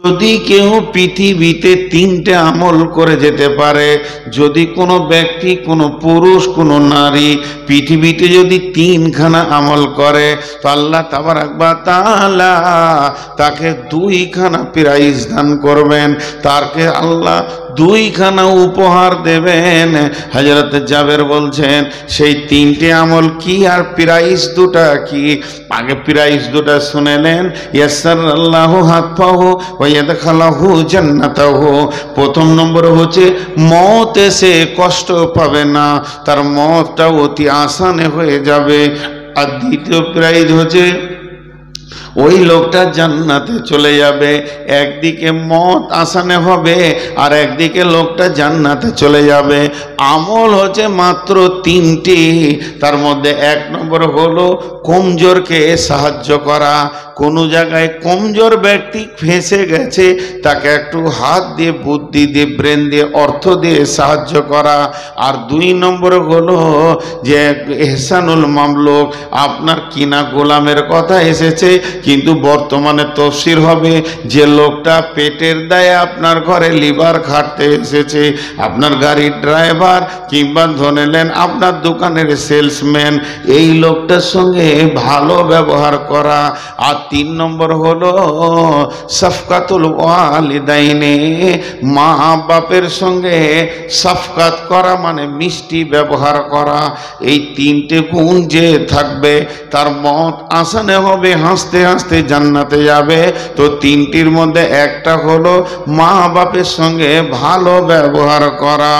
যদি কেউ পৃথিবীতে তিনটে আমল করে যেতে পারে, যদি কোনো ব্যক্তি, কোনো পুরুষ, কোনো নারী পৃথিবীতে যদি তিনখানা আমল করে, তো আল্লাহ তাবারাক ওয়া তাআলা তাকে দুইখানা প্রাইজ দান করবেন, তাকে আল্লাহ দুইখানা উপহার দেবেন। হযরত জাবের বলছেন সেই তিনটে আমল কি আর প্রাইজ দুটা কি? আগে প্রাইজ দুটা শুনেলেন। ইয়াসসারাল্লাহু হাতফাহু ওয়া ইয়াদখালাহু জান্নাতাহু। প্রথম নম্বর হচ্ছে মওত এসে কষ্ট পাবে না, তার মওতটা অতি আসানে হয়ে যাবে। আর দ্বিতীয় প্রাইজ হচ্ছে ওই লোকটা জান্নাতে চলে যাবে। একদিকে মওত আসানে হবে আর একদিকে লোকটা জান্নাতে চলে যাবে। আমল হচ্ছে মাত্র তিনটি, তার মধ্যে এক নম্বর হলো কমজোরকে সাহায্য করা। কোনো জায়গায় কমজোর ব্যক্তি ফেঁসে গেছে, তাকে একটু হাত দিয়ে, বুদ্ধি দিয়ে, ব্রেন দিয়ে, অর্থ দিয়ে সাহায্য করা। আর দুই নম্বর হলো যে ইহসানুল মামলুক, আপনার কিনা গোলামের কথা এসেছে, কিন্তু বর্তমানে তফসির হবে যে লোকটা পেটের দায়ে আপনার ঘরে লিভার খাটতে এসেছে, আপনার গাড়ির ড্রাইভার কিংবা ধরেলেন আপনার দোকানের সেলসম্যান, এই লোকটার সঙ্গে ভালো ব্যবহার করা। আর তিন নম্বর হলো সাফকাতুল ওয়ালিদাইনে, মা বাপের সঙ্গে সাফকাত করা মানে মিষ্টি ব্যবহার করা। এই তিনটে গুণ যে থাকবে তার মত আসানে হবে, হাসতে হাসতে জান্নাতে যাবে। তো তিনটির মধ্যে একটা হলো মা বাপের সঙ্গে ভালো ব্যবহার করা।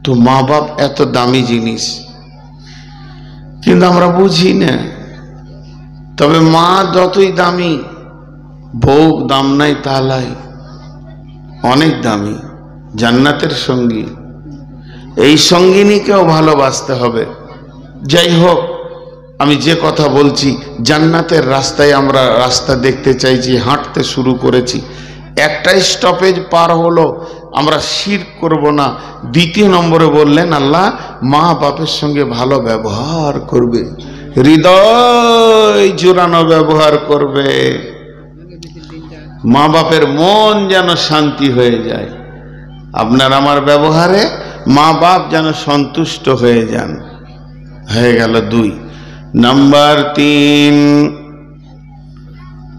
তো মা বাপ এত দামি জিনিস, কিন্তু আমরা বুঝি না। তবে মা যতই দামি, বউ দাম নাই তালাই, অনেক দামি, জান্নাতের সঙ্গী। এই সঙ্গিনীকেও ভালোবাসতে হবে। যাই হোক, আমি যে কথা বলছি, জান্নাতের রাস্তায় আমরা রাস্তা দেখতে চাইছি, হাঁটতে শুরু করেছি। একটা স্টপেজ পার হলো, আমরা শিরক করব না। দ্বিতীয় নম্বরে বললেন আল্লাহ মা বাপের সঙ্গে ভালো ব্যবহার করবে, হৃদয় জোড়ানো ব্যবহার করবে, মা বাপের মন যেন শান্তি হয়ে যায়। আপনার আমার ব্যবহারে মা বাপ যেন সন্তুষ্ট হয়ে যান। হয়ে গেল দুই। নাম্বার তিন,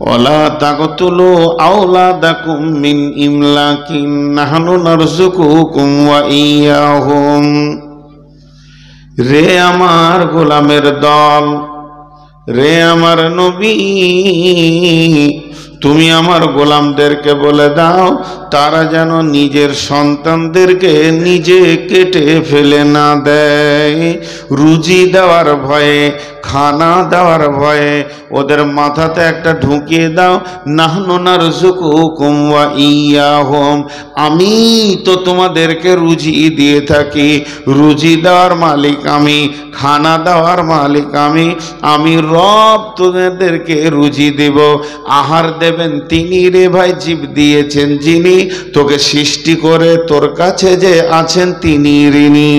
ওয়ালা তাকতুলু আওলাদাকুম মিন ইমলাকিন নাহনু নারযুকুকুম ওয়া ইয়্যাহুম। রে আমার গোলামের দল, রে আমার নবী, তুমি আমার গোলামদেরকে বলে দাও তারা যেন নিজের সন্তানদেরকে নিজে কেটে ফেলে না দেয়। রুজি দেওয়ার ভয়ে, খানা দেওয়ার ভয়ে ওদের মাথাতে একটা ঢুকিয়ে দাও, নাহনু নারযুকুকুম ওয়া ইয়্যাহুম, আমি তো তোমাদেরকে রুজি দিয়ে থাকি, রুজি দেওয়ার মালিক আমি, খানা দেওয়ার মালিক আমি, আমি রব তোমাদেরকে রুজি দেব, আহার দেবেন তিনি। রে ভাই, জীব দিয়েছেন যিনি, তোকে সৃষ্টি করে তোর কাছে যে আছেন তিনি ঋণী।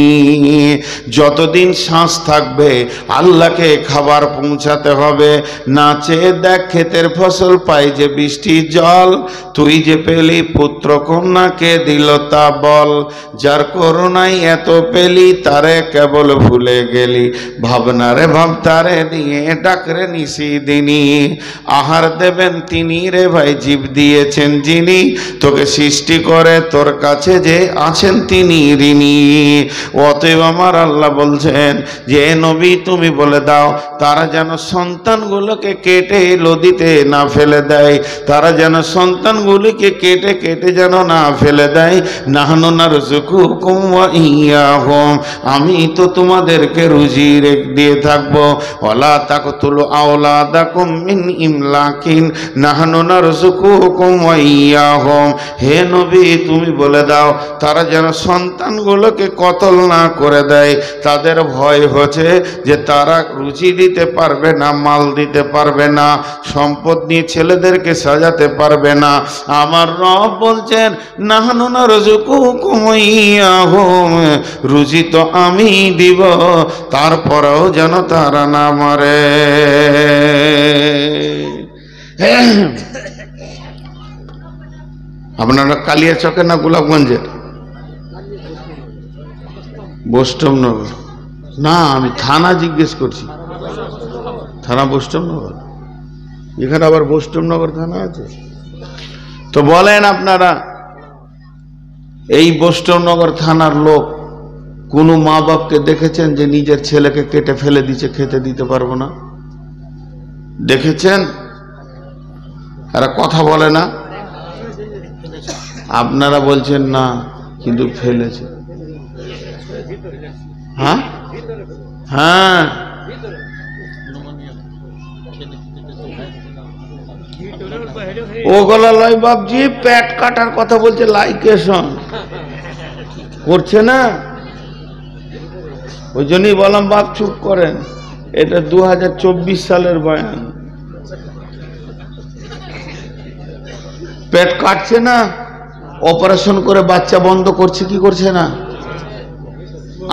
যতদিন শ্বাস থাকবে আল্লাহকে খাবার পৌঁছাতে হবে। না চেয়ে দেখ ক্ষেতের ফসল, পাই যে বৃষ্টির জল, তুই যে পেলি পুত্র কন্যাকে দিল তা বল, যার করুণায় এত পেলি তারে কেবল ভুলে গেলি, ভাবনারে ভাব তারে নিয়ে ডাকরে নিশি দিনী। আহার দেবেন তিনি রে ভাই, জীব দিয়েছেন যিনি, তোকে সৃষ্টি করে তোর কাছে যে আছেন তিনি ঋণী। অতএব আমার আল্লাহ বলছেন যে নবী তুমি বলে দাও তারা যেন সন্তানগুলোকে কেটে নদীতে না ফেলে দেয়, তারা যেন সন্তানগুলিকে কেটে কেটে যেন না ফেলে দেয়। নাহনু নারযুকুকুম ওয়া ইয়্যাহুম, আমি তো তোমাদেরকে রুজি দিয়ে থাকবো। ওয়ালা তাকতুলু আওলাদাকুম মিন ইমলাকিন নাহনু নারযুকুকুম ওয়া ইয়্যাহুম, হে নবী তুমি বলে দাও তারা যেন সন্তানগুলোকে কতল না করে দেয়। তাদের ভয় হচ্ছে যে তারা রুজি দিতে পারবে না, মাল দিতে পারবে না, সম্পদ নিয়ে ছেলেদেরকে সাজাতে পারবে না। আমার রব বলছেন নাহনু নারযুকুকুম ওয়া ইয়্যাহুম, রুজি তো আমি দিব, তারপরেও যেন তারা না মরে। আপনারা কালিয়াচকের না গোলাপগঞ্জের? বৈষ্ণবনগর না, আমি থানা জিজ্ঞেস করছি। থানা বৈষ্ণবনগর? এখানে আবার বৈষ্ণবনগর থানা আছে? তো বলেন আপনারা, এই বৈষ্ণবনগর থানার লোক কোন মা বাপকে দেখেছেন যে নিজের ছেলেকে কেটে ফেলে দিচ্ছে, খেতে দিতে পারবো না? দেখেছেন? এরা কথা বলে না। আপনারা বলছেন না, কিন্তু ফেলেছে। হ্যাঁ হ্যাঁ, ওগুলা লয় বাপজি, পেট কাটার কথা বলছে, লাইকেশন করছে না। ওই জন্যই বললাম বাপ চুপ করেন, এটা 2024 সালের বয়ান। পেট কাটছে না, অপারেশন করে বাচ্চা বন্ধ করছে কি করছে না?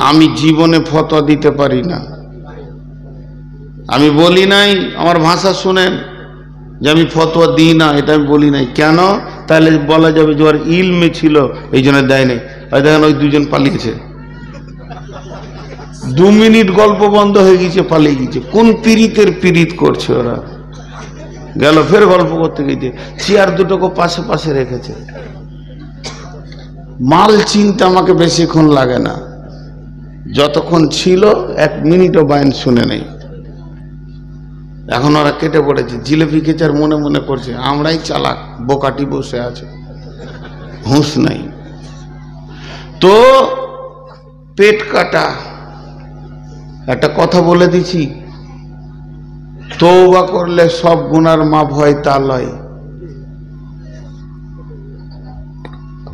আমি জীবনে ফতোয়া দিতে পারি না। আমি বলি নাই, আমার ভাষা শুনেন, যে আমি ফতোয়া দিই না, এটা আমি বলি নাই। কেন? তাহলে বলা যাবে যে ওর ইলমে ছিল, এই জন্য দেয় নাই। ওই দেখেন, ওই দুজন পালিয়েছে, 2 মিনিট গল্প বন্ধ হয়ে গেছে, পালিয়ে গেছে। কোন পীড়িতের পীড়িত করছে ওরা? গেল ফের গল্প করতে গেছে, চেয়ার দুটোকে পাশে পাশে রেখেছে। মাল চিনতে আমাকে বেশিক্ষণ লাগে না, যতক্ষণ ছিল 1 মিনিটও বায়ন শুনে নেই। এখন ওরা কেটে পড়েছে, জিলেপি কেচার মনে মনে করছে আমরাই চালাক, বোকাটি বসে আছে, হুঁশ নাই। তো পেট কাটা, একটা কথা বলে দিছি, তওবা করলে সব গুনার মাপ হয় তা লয়।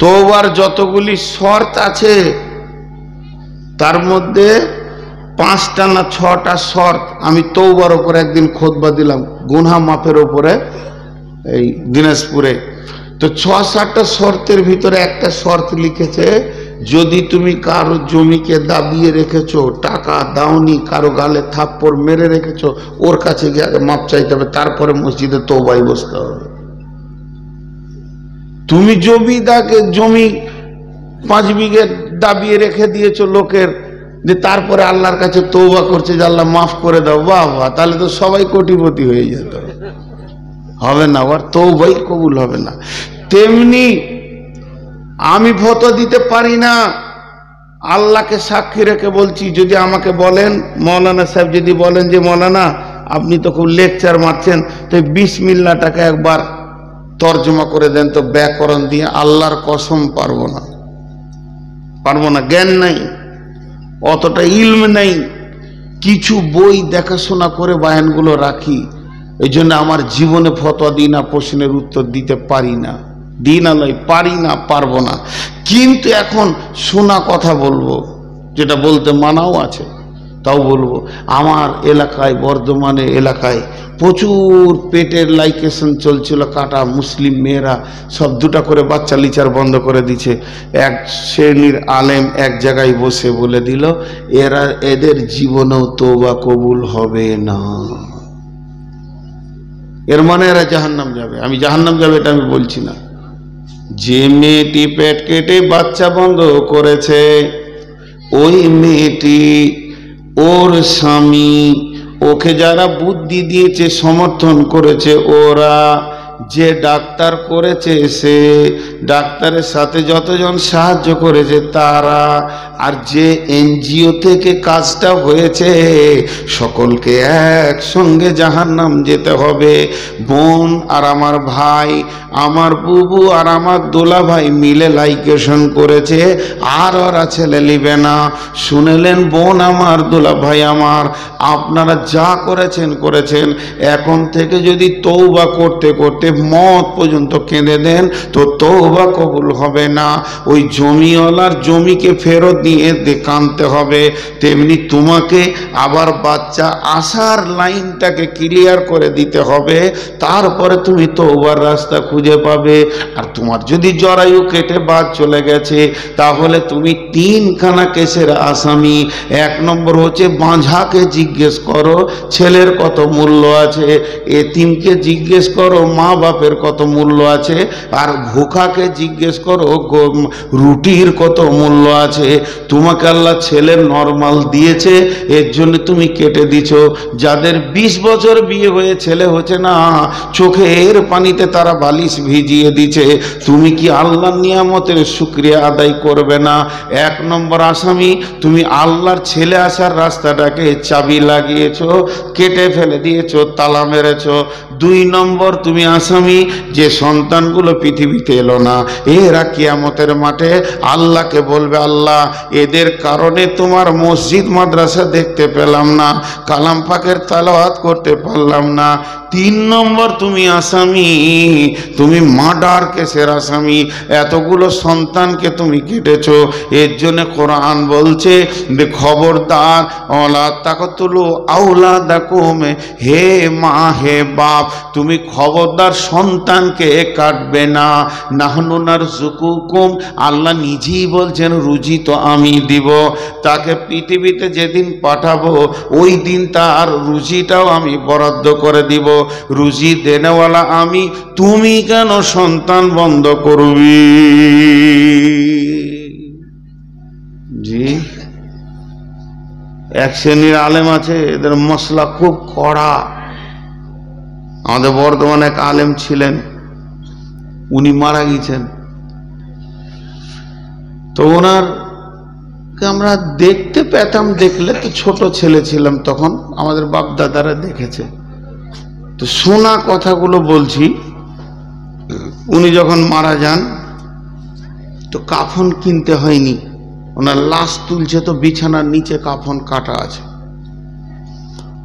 তওবার যতগুলি শর্ত আছে, তার মধ্যে 5টা না 6টা শর্ত আমি তওবার উপরে একদিন খুতবা দিলাম, গুনাহ মাপের উপরে, এই দিনাজপুরে। তো 6-7টা শর্তের ভিতরে একটা শর্ত লিখেছে, যদি তুমি কারো জমিকে দাবিয়ে রেখেছো, টাকা দাওনি, কারো গালে থাপ্পড় মেরে রেখেছো, ওর কাছে গিয়ে আগে মাপ চাইতে হবে, তারপরে মসজিদে তওবায় বসতে হবে। তুমি জমি 5 বিঘে দাবিয়ে রেখে দিয়েছো লোকের, যে তারপরে আল্লাহর কাছে তওবা করছে যে আল্লাহ মাফ করে দাও, বাহ বাহ, তাহলে তো সবাই কোটিপতি হয়ে যেত। হবে না, আর তওবাই কবুল হবে না। তেমনি আমি ফতোয়া দিতে পারি না, আল্লাহকে সাক্ষী রেখে বলছি। যদি আমাকে বলেন, মৌলানা সাহেব যদি বলেন যে মৌলানা আপনি তো খুব লেকচার মারছেন, তো বিসমিল্লাহটাকে একবার তর্জমা করে দেন তো ব্যাকরণ দিয়ে, আল্লাহর কসম পারবো না, জ্ঞান নাই, অতটা ইলম নেই। কিছু বই দেখাশোনা করে বায়ানগুলো রাখি, এই জন্য আমার জীবনে ফতোয়া দিই না, প্রশ্নের উত্তর দিতে পারি না, পারি না, পারবো না। কিন্তু এখন শোনা কথা বলবো, যেটা বলতে মানাও আছে, তাও বলবো। আমার এলাকায়, বর্ধমানে এলাকায় প্রচুর পেটের লাইকেশন চলছিল, কাটা মুসলিম মেয়েরা সব 2টা করে বাচ্চা লিচার বন্ধ করে দিচ্ছে। এক শ্রেণীর আলেম এক জায়গায় বসে বলে দিল, এদের জীবনেও তওবা কবুল হবে না। এর মানে এরা জাহান্নাম যাবে। আমি জাহান্নাম যাবে এটা আমি বলছি না। যে মেয়েটি পেট কেটে বাচ্চা বন্ধ করেছে, ওই মেয়েটি, ওর স্বামী, ওকে যারা বুদ্ধি দিয়েছে, সমর্থন করেছে, ওরা, যে ডাক্তার করেছে সে, ডাক্তারের সাথে যতজন সাহায্য করেছে তারা, আর যে এনজিও থেকে কাজটা হয়েছে, সকলকে একসঙ্গে জাহান্নাম যেতে হবে। বোন আর আমার ভাই, আমার বুবু আর আমার দোলা ভাই মিলে লাইকেশন করেছে, আর ওরা ছেলে নিবে না। শুনেলেন বোন আমার, দোলা ভাই আমার, আপনারা যা করেছেন, এখন থেকে যদি তওবা করতে করতে মত পর্যন্ত কেঁদে দেন, তো তওবা কবুল হবে না। ওই জমিওয়ালার জমিকে ফেরত দিয়ে কাঁদতে হবে। তেমনি তোমাকে আবার বাচ্চা আসার লাইনটাকে ক্লিয়ার করে দিতে হবে, তারপরে তুমি তওবার রাস্তা খুঁজে পাবে। আর তোমার যদি জরায়ু কেটে বাদ চলে গেছে, তাহলে তুমি 3খানা কেসের আসামি। 1 নম্বর হচ্ছে বাঁঝাকে জিজ্ঞেস করো ছেলের কত মূল্য আছে, এতিমকে জিজ্ঞেস করো মা বাপের কত মূল্য আছে, আর ভুখাকে জিজ্ঞেস করো রুটির কত মূল্য আছে। তোমাকে আল্লাহ ছেলে নরমাল দিয়েছে, এর জন্য তুমি কেটে দিছ। যাদের 20 বছর বিয়ে হয়ে ছেলে হচ্ছে না, চোখের পানিতে তারা বালিশ ভিজিয়ে দিচ্ছে, তুমি কি আল্লাহর নিয়ামতের শুকরিয়া আদায় করবে না? 1 নম্বর আসামি, তুমি আল্লাহর ছেলে আসার রাস্তাটাকে চাবি লাগিয়েছো, কেটে ফেলে দিয়েছো, তালা মেরেছো। 2 নম্বর তুমি আসামি, যে সন্তানগুলো পৃথিবীতে এলো না, এরা কিয়ামতের মাঠে আল্লাহকে বলবে, আল্লাহ এদের কারণে তোমার মসজিদ মাদ্রাসা দেখতে পেলাম না, কালাম পাকের তেলাওয়াত করতে পারলাম না। 3 নম্বর তুমি আসামি, তুমি মার্ডার কেসের আসামি, এতগুলো সন্তানকে তুমি কেটেছো। এর জন্য কোরআন বলছে যে খবরদার, ওয়ালা তাকতুলু আওলাদাকুম, হে মা হে বাপ, তুমি খবরদার সন্তানকে কাটবে না। নাহনু নারযুকুকুম, আল্লাহ নিজেই বলছেন রুজি তো আমি দিব, তাকে পৃথিবীতে যেদিন পাঠাবো ওই দিন তার রুজিটাও আমি বরাদ্দ করে দিব, রুজি দেনেওয়ালা আমি, তুমি কেন সন্তান বন্ধ করবি? জি, এক শ্রেণীর আলেম আছে, এদের মশলা খুব কড়া। আমাদের বর্ধমানে এক আলেম ছিলেন, উনি মারা গেছেন। তো ওনারকে আমরা দেখতে পেতাম, দেখলে তো ছোট ছেলে ছিলাম তখন, আমাদের বাপ দাদারা দেখেছে। তো শোনা কথাগুলো বলছি, উনি যখন মারা যান তো কাফন কিনতে হয়নি, ওনার লাশ তুলছে তো বিছানার নিচে কাফন কাটা আছে,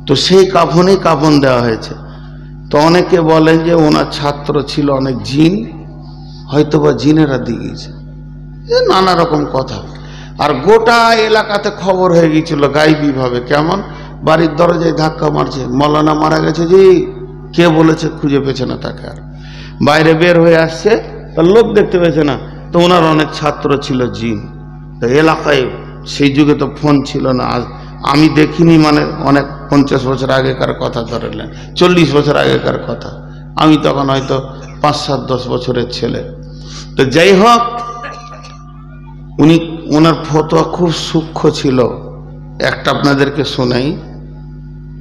তো সেই কাফনেই কাফন দেওয়া হয়েছে। তো অনেকে বলেন যে ওনার ছাত্র ছিল অনেক জিন, হয়তোবা জিনেরা দিয়ে গেছে, নানা রকম কথা। আর গোটা এলাকাতে খবর হয়ে গিয়েছিল গাইবী ভাবে। কেমন? বাড়ির দরজায় ধাক্কা মারছে, মৌলানা মারা গেছে, যে কে বলেছে খুঁজে পেয়েছে না তাকে, আর বাইরে বের হয়ে আসছে, তার লোক দেখতে পেয়েছে না। তো ওনার অনেক ছাত্র ছিল জিন। তো এলাকায় সেই যুগে তো ফোন ছিল না, আমি দেখিনি, মানে অনেক 50 বছর আগেকার কথা ধরলেন, 40 বছর আগেকার কথা, আমি তখন হয়তো 5, 7, 10 বছরের ছেলে। তো যাই হোক, ওনার ফতোয়া খুব সূক্ষ্ম ছিল। একটা আপনাদেরকে শোনাই।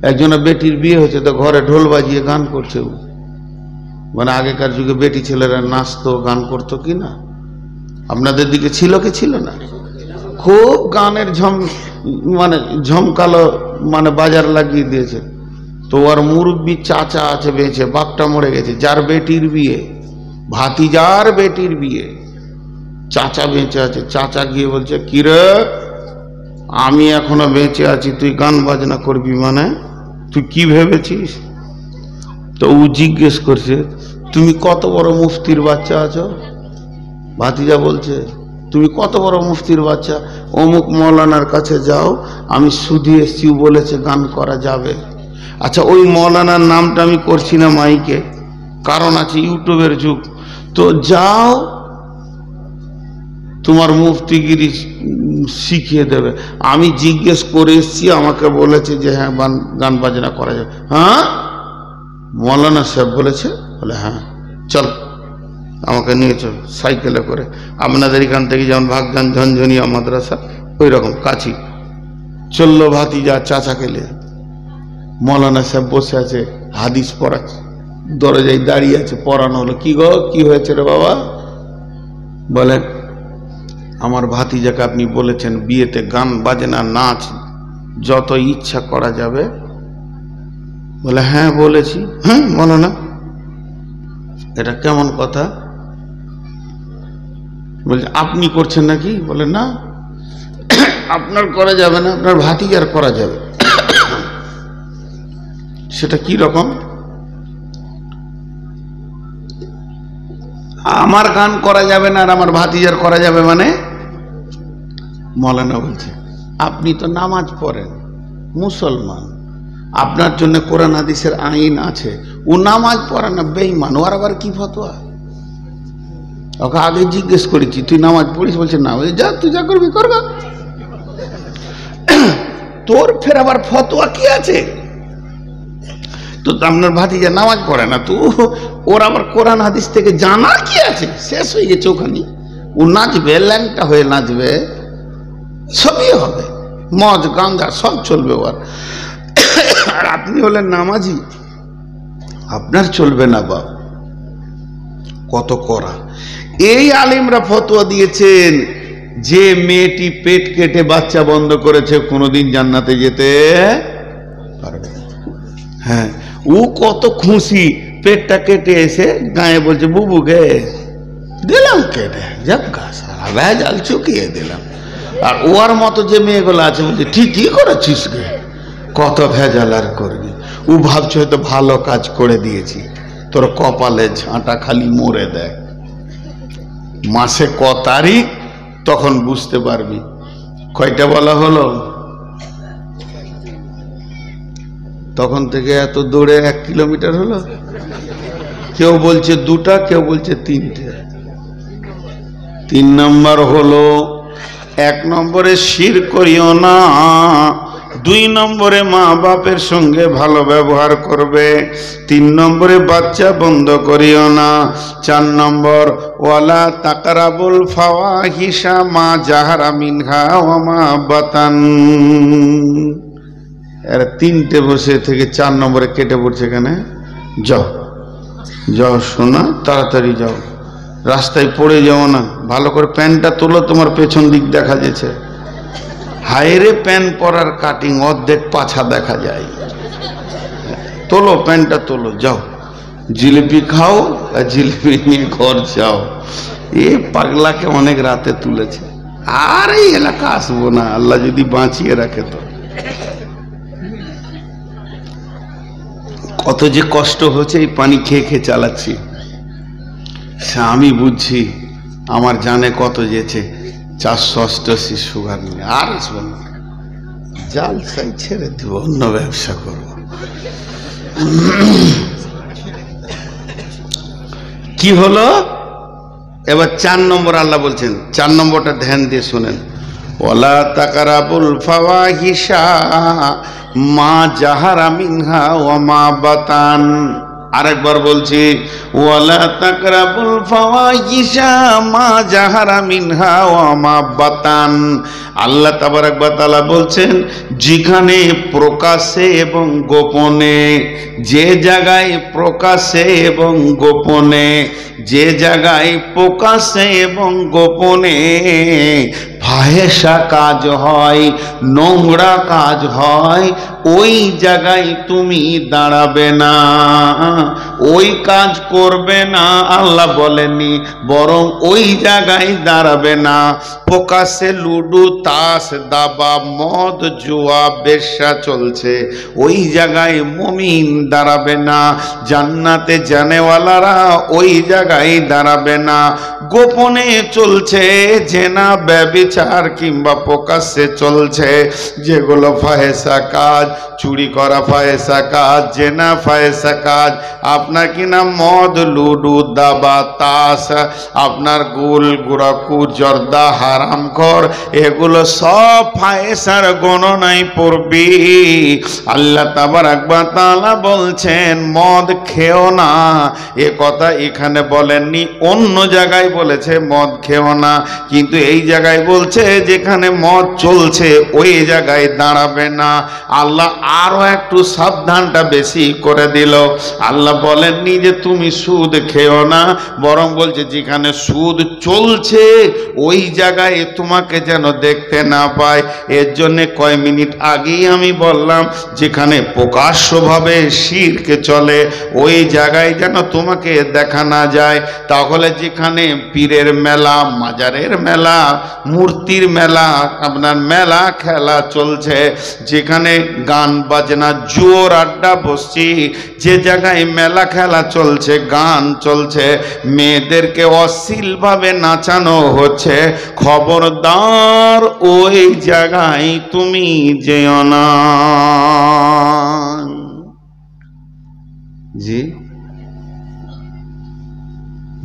একজনের বেটির বিয়ে হয়েছে, তো ঘরে ঢোল বাজিয়ে গান করছে। মানে আগেকার যুগে বেটি ছেলেরা নাচতো, গান করতো কি না? আপনাদের দিকে ছিল কি ছিল না? খুব গানের মানে ঝমকালো, মানে বাজার লাগিয়ে দিয়েছে। তো ওর মুরব্বী চাচা আছে বেঁচে, বাপটা মরে গেছে, যার বেটির বিয়ে, ভাতিজার বেটির বিয়ে, চাচা বেঁচে আছে। চাচা গিয়ে বলছে, কিরে আমি এখনো বেঁচে আছি, তুই গান বাজনা করবি, মানে তুই কি ভেবেছিস? তো ও জিজ্ঞেস করছে, তুমি কত বড় মুফতির বাচ্চা আছো? ভাতিজা বলছে, তুমি কত বড় মুফতির বাচ্চা? অমুক মৌলানার কাছে যাও, আমি শুধু এসছি, বলেছে গান করা যাবে। আচ্ছা, ওই মৌলানার নামটা আমি করছি না মাইকে, কারণ আছে ইউটিউবের যুগ। তো যাও, তোমার মুফতিগিরি শিখিয়ে দেবে। আমি জিজ্ঞেস করে এসছি, আমাকে বলেছে যে হ্যাঁ গান বাজনা করা যাবে। হ্যাঁ, মৌলানা সাহেব বলেছে? বলে হ্যাঁ, চল আমাকে নিয়ে চল সাইকেলে করে। আপনাদের এখান থেকে যেমন ভাগজান ঝনঝনিয়া মাদ্রাসা, ওই রকম কাছি চললো ভাতিজা চাচাকে নিয়ে। মৌলানা সাহেব বসে আছে, হাদিস পড়াচ্ছে, দরজায় দাঁড়িয়ে আছে, পড়ানো হলো। কি গো, কি হয়েছে রে বাবা? বলেন, আমার ভাতিজাকে আপনি বলেছেন বিয়েতে গান বাজনা নাচ যত ইচ্ছা করা যাবে। বলে হ্যাঁ বলেছি। হ্যাঁ, বলো না, এটা কেমন কথা? বলছে আপনি করছেন নাকি? বলে না, আপনার করা যাবে না, আপনার ভাতিজার করা যাবে। সেটা কি রকম? আমার গান করা যাবে না আর আমার ভাতিজার করা যাবে মানে? মৌলানা বলছে, আপনি তো নামাজ পড়েন, মুসলমান, আপনার জন্য কোরআন হাদিসের আইন আছে। ও নামাজ পড়ে না, বেঈমান, ওর আবার কি ফতোয়া? ওকে আগে জিজ্ঞেস করেছি, তুই নামাজ পড়িস? বলছে না। বলছে যা, তুই যা করবি করবা, তোর ফের আবার ফতোয়া কি আছে? তো আপনার ভাতিজা নামাজ পড়ে না, তো ওর আবার কোরআন হাদিস থেকে জানা কি আছে, শেষ হয়ে গেছে ওখানে। ও নাচবে, ল্যাংটা হয়ে নাচবে, সবই হবে, মদ গাঁজা সব চলবে ওর। আর আপনি হলেন নামাজি, আপনার চলবে না বাপ। কত করা। এই আলিমরা ফতোয়া দিয়েছেন যে মেয়েটি পেট কেটে বাচ্চা বন্ধ করেছে কোনোদিন জান্নাতে যেতে পারবে না। হ্যাঁ, ও কত খুশি, পেটটা কেটে এসে গায়ে বলছে বুবুকে দিলাম কেটে, যাক গাছ ভেজাল চুকিয়ে দিলাম। আর ওর মতো যে মেয়েগুলো আছে বলছে ঠিকই করেছিস গে, কত ভেজাল আর করবি। ও ভাবছে হয়তো ভালো কাজ করে দিয়েছি, তোর কপালে ঝাঁটা খালি মরে দেয়। মাসে ক তারিখ তখন বুঝতে পারবি। কয়টা বলা হলো, তখন থেকে এত দৌড়ে 1 কিলোমিটার হলো। কেউ বলছে 2টা, কেউ বলছে 3টে। 3 নম্বর হলো, 1 নম্বরে শিরক করিও না, 2 নম্বরে মা বাপের সঙ্গে ভালো ব্যবহার করবে, 3 নম্বরে বাচ্চা বন্ধ করিও না, 4 নম্বর ওয়ালা তাকরাবুল ফাওয়াহিশা মা জাহারা মিনহা ওয়া মা বাতান। এর 3টে বসে থেকে 4 নম্বরে কেটে পড়ছে। এখানে যাও যাও শোনা, তাড়াতাড়ি যাও, রাস্তায় পড়ে যাও না, ভালো করে প্যান্টটা তোলো, তোমার পেছন দিক দেখা যাচ্ছে। হায়রে প্যান্ট পরার কাটিং, অর্ধেক পাছা দেখা যায়। তোলো প্যান্টটা তোলো, যাও জিলিপি খাও, আর জিলিপি নিয়ে ঘর যাও। এ পাগলাকে অনেক রাতে তুলেছে, আর এই এলাকা আসবো না, আল্লাহ যদি বাঁচিয়ে রাখে তো। কত যে কষ্ট হচ্ছে, এই পানি খেয়ে খেয়ে চালাচ্ছি। আমি বুঝছি আমার জানে কত যেছে, 488 সুগার নিয়ে। আর আসবো না, জাল সাই ছেড়ে দিব, অন্য ব্যবসা করব। কি হলো এবার 4 নম্বর আল্লাহ বলছেন, 4 নম্বরটা ধ্যান দিয়ে শুনেন। ওয়ালা তাকরাবুল ফাওয়াহিশা মা জাহারা মিনহা ওয়া মা বাতান। আরেকবার বলছি, ওয়ালা তাকরাবুল ফাওয়াহিশা মা জাহারা মিনহা ওয়া মা বাতান। আল্লাহ তাবারাক ওয়া তাআলা বলছেন, যেখানে প্রকাশ্যে এবং গোপনে, যে জায়গায় প্রকাশ্যে এবং গোপনে, যে জায়গায় প্রকাশ্যে এবং গোপনে ফাহেশা কাজ হয়, নোংরা কাজ হয়, ওই জায়গায় তুমি দাঁড়াবে না, ওই কাজ করবে না। আল্লাহ বলেননি, বরং ওই জায়গায় দাঁড়াবে না। প্রকাশ্যে লুডু, তাস, দাবা, মদ, জুয়া, বেশ্যা চলছে, ওই জায়গায় মুমিন দাঁড়াবে না। জান্নাতে জানেওয়ালারা ওই জায়গায় দাঁড়াবে না। গোপনে চলছে জেনা, ব্যভিচার, কিংবা প্রকাশ্যে চলছে যেগুলো ফাহেসা কাজ, চুরি করা ফাহেসা কাজ, জেনা ফাহেসা কাজ, আপনার কিনা মদ, লুডু, দাবা, তাস, আপনার গুল, গুড়াকু, জর্দা, হারামখোর, এগুলো সব ফাহেসার গণনায় পড়বি। আল্লাহ তাবারাক ওয়া তাআলা বলছেন মদ খেও না, এ কথা এখানে বলেননি, অন্য জায়গায় বলেছে মদ খেও না, কিন্তু এই জায়গায় বলছে যেখানে মদ চলছে ওই জায়গায় দাঁড়াবে না। আল্লাহ আরো একটু সাবধানটা বেশি করে দিল। আল্লাহ বলেননি যে তুমি সুদ খেও না, বরং বলছে যেখানে সুদ চলছে ওই জায়গায় তোমাকে যেন দেখতে না পায়। এর জন্যে কয় মিনিট আগেই আমি বললাম, যেখানে প্রকাশ্যভাবে শিরক চলে ওই জায়গায় যেন তোমাকে দেখা না যায়। তাহলে যেখানে পীরের মেলা, মাজারের মেলা, মূর্তির মেলা, আপনার মেলা খেলা চলছে, যেখানে গান বাজনা, জোর আড্ডা বসছি, যে জায়গায় মেলা খেলা চলছে, গান চলছে, মেয়েদেরকে অশ্লীলভাবে নাচানো হচ্ছে, খবরদার ওই জায়গায় তুমি যেও না। জি,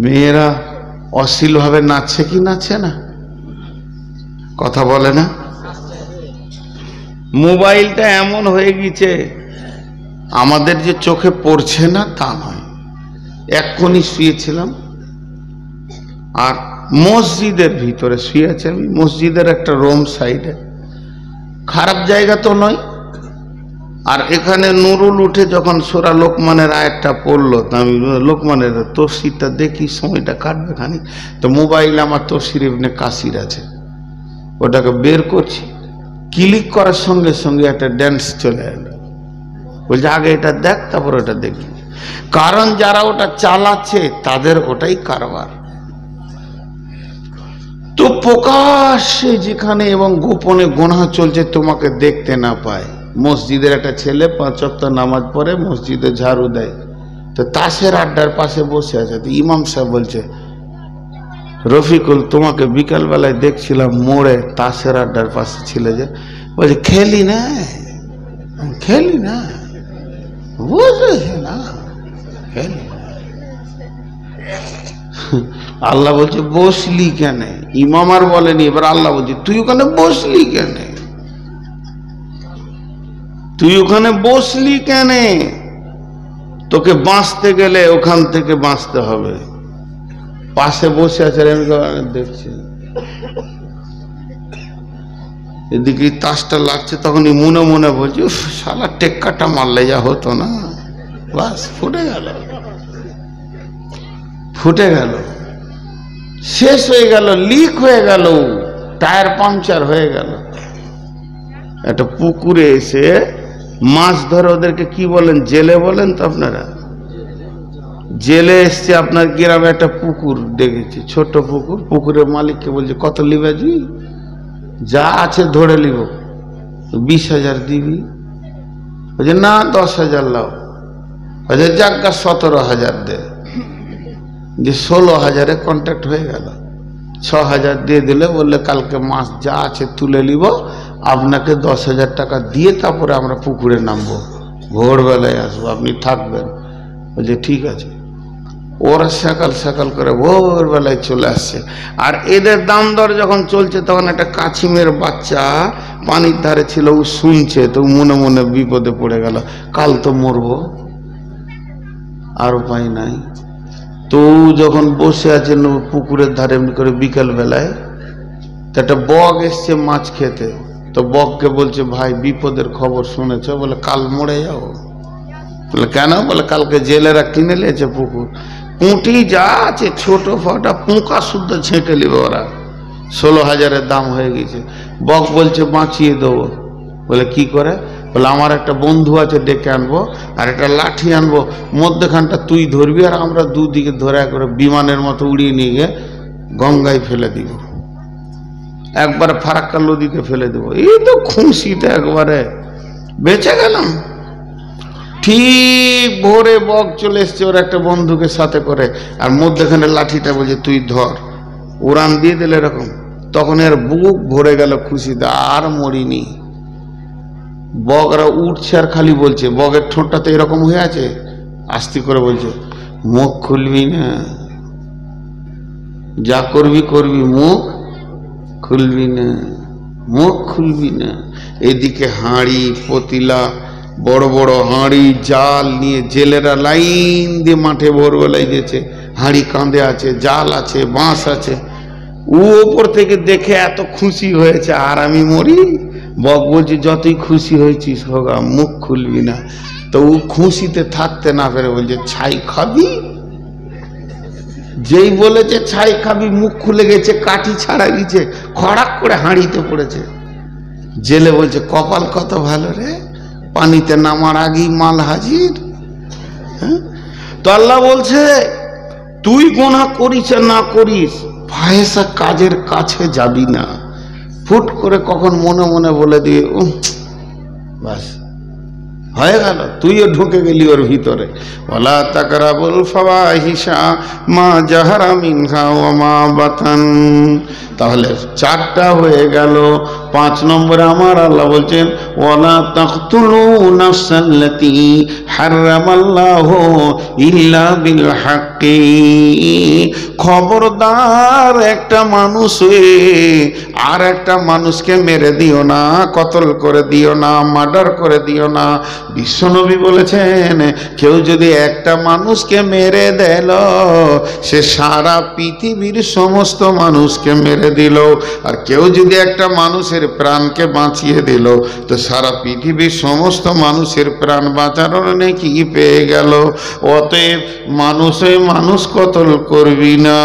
মেয়েরা অশ্লীলভাবে নাচছে কি নাচছে না? কথা বলে না? মোবাইলটা এমন হয়ে গেছে, আমাদের যে চোখে পড়ছে না তা নয়। এক্ষুনি শুয়েছিলাম, আর মসজিদের ভিতরে শুয়ে আছে আমি, মসজিদের একটা রুম সাইডে, খারাপ জায়গা তো নয়। আর এখানে নুরুল উঠে যখন সূরা লোকমানের আয়াতটা পড়লো, তো আমি লোকমানের তফসিরটা দেখি, সময়টা কাটবে খানি, তো মোবাইলে আমার তফসির ইবনে কাসির আছে, ওটাকে বের করছি, ক্লিক করার সঙ্গে সঙ্গে একটা ড্যান্স চলে এলো। বলছে আগে এটা দেখ, তারপর ওটা দেখি। কারণ যারা ওটা চালাচ্ছে তাদের ওটাই কারবার। তো প্রকাশ্যে যেখানে এবং গোপনে গুনাহ চলছে তোমাকে দেখতে না পায়। মসজিদের একটা ছেলে 5 ওয়াক্ত নামাজ পড়ে, মসজিদে ঝাড়ু দেয়, তো তাসের আড্ডার পাশে বসে আছে। তো ইমাম সাহেব বলছে, রফিকুল তোমাকে বিকালবেলায় দেখছিলাম মোড়ে তাসের আড্ডার পাশে ছিলে যে। বলছে খেলি না, খেলি না, বুঝেছি না, খেলি না। আল্লাহ বলছে বসলি কেন? ইমাম আর বলেনি, এবার আল্লাহ বলছে তুই ওখানে বসলি কেন? তুই ওখানে বসলি কেন? তোকে বাঁচতে গেলে ওখান থেকে বাঁচতে হবে। পাশে বসে আছে, আমি দেখছি এদিকে তাসটা লাগছে, তখনই মনে মনে বলছি উফ শালা টেক্কাটা মারলে যা হতো না, বাস ফুটে গেল, ফুটে গেল, শেষ হয়ে গেল, লিক হয়ে গেল, টায়ার পাংচার হয়ে গেল। একটা পুকুরে এসে মাছ ধরে, ওদেরকে কি বলেন, জেলে বলেন তো আপনারা? জেলে এসছে আপনার গ্রামে একটা পুকুর দেখেছি, ছোট পুকুর। পুকুরের মালিককে বলছে কত লিবে জি? যা আছে ধরে লিব। 20,000 দিবি? বলছে না 10,000 লাও। বলছে যাজ্ঞা 17,000 দে। যে 16,000-এ কন্ট্যাক্ট হয়ে গেল। 6,000 দিয়ে দিলে, বললে কালকে মাছ যা আছে তুলে নিব, আপনাকে 10,000 টাকা দিয়ে তারপরে আমরা পুকুরে নামবো, ভোরবেলায় আসবো, আপনি থাকবেন। বলছে ঠিক আছে। ওরা সকাল সকাল করে ভোরবেলায় চলে আসছে। আর এদের দাম দর যখন চলছে, তখন একটা কাছিমের বাচ্চা পানির ধারে ছিল, ও শুনছে, তো মনে মনে বিপদে পড়ে গেল, কাল তো মরবো, আর উপায় নাই। তো যখন বসে আছে পুকুরের ধারে এমনি করে বিকেল বেলায়, তো একটা বক এসছে মাছ খেতে। তো বককে বলছে ভাই বিপদের খবর শুনেছ? বলে কাল মরে যাও। বলে কেন? বলে কালকে জেলেরা কিনে নিয়েছে পুকুর, পুঁটি যা আছে ছোট ফটা পোকা শুদ্ধ ছেঁকে নেবে ওরা, 16,000-এর দাম হয়ে গেছে। বক বলছে বাঁচিয়ে দেবো। বলে কি করে? বলে আমার একটা বন্ধু আছে, ডেকে আনবো, আর একটা লাঠি আনবো, মধ্যখানটা তুই ধরবি, আর আমরা দুদিকে ধরে করে বিমানের মতো উড়িয়ে নিয়ে গিয়ে গঙ্গায় ফেলে দিব, একবারে ফারাক্কা নদীতে ফেলে দেবো। এই তো খুশিতে একবারে বেঁচে গেলাম। ঠিক ভোরে বক চলে এসছে ওর একটা বন্ধুকে সাথে করে, আর মধ্যখানে লাঠিটা বলছে তুই ধর, উড়ান দিয়ে দিলে এরকম। তখন এর বুক ভরে গেল খুশিতে, আর মরিনি। বকরা উঠছে আর খালি বলছে, বকের ঠোঁটটা তো এরকম হয়ে আছে, আস্তে করে বলছে মুখ খুলবি না, যা করবি করবি, মুখ খুলবি না, মুখ খুলবি না। এদিকে হাঁড়ি পতিলা, বড় বড় হাঁড়ি জাল নিয়ে জেলেরা লাইন দিয়ে মাঠে ভোরবেলায় গেছে, হাঁড়ি কাঁধে আছে, জাল আছে, বাঁশ আছে। ও ওপর থেকে দেখে এত খুশি হয়েছে, আর আমি মরি। বক বলছে যতই খুশি হয়েছিস হোগা, মুখ খুলবি না। তো ও খুশিতে থাকতে না পেরে বলছে ছাই খাবি। যেই বলেছে ছাই খাবি, মুখ খুলে গেছে, কাঠি ছাড়া গেছে, খড়াক করে হাঁড়িতে পড়েছে। জেলে বলছে কপাল কত ভালো রে, পানিতে নামার আগেই মাল হাজির। হ্যাঁ, তো আল্লাহ বলছে তুই গুনাহ করিস আর না করিস, ফাহেসা কাজের কাছে যাবি না। ফুট করে কখন মনে মনে বলে দিয়ে বাস হয়ে গেল, তুইও ঢুকে গেলি ওর ভিতরে। ওয়ালা তাকরাবুল ফাওয়াহিশা মা জাহারা মিনহা ওয়া মা বাতান, তাহলে 4টা হয়ে গেল। 5 নম্বরে আমার আল্লাহ বলছেন ওয়ালা তাকতুলু নাফসাল্লাতী হারামাল্লাহু ইল্লা বিল হাক্কি। খবরদার একটা মানুষ হয়ে আর একটা মানুষকে মেরে দিও না, কতল করে দিও না, মার্ডার করে দিও না। বিশ্বনবী বলেছেন কেউ যদি একটা মানুষকে মেরে দিল সে সারা পৃথিবীর সমস্ত মানুষকে মেরে দিল, আর কেউ যদি একটা মানুষের প্রাণকে বাঁচিয়ে দিল তো সারা পৃথিবীর সমস্ত মানুষের প্রাণ বাঁচানোর নেকি পেয়ে গেল। অতএব মানুষে মানুষ কতল করবি না।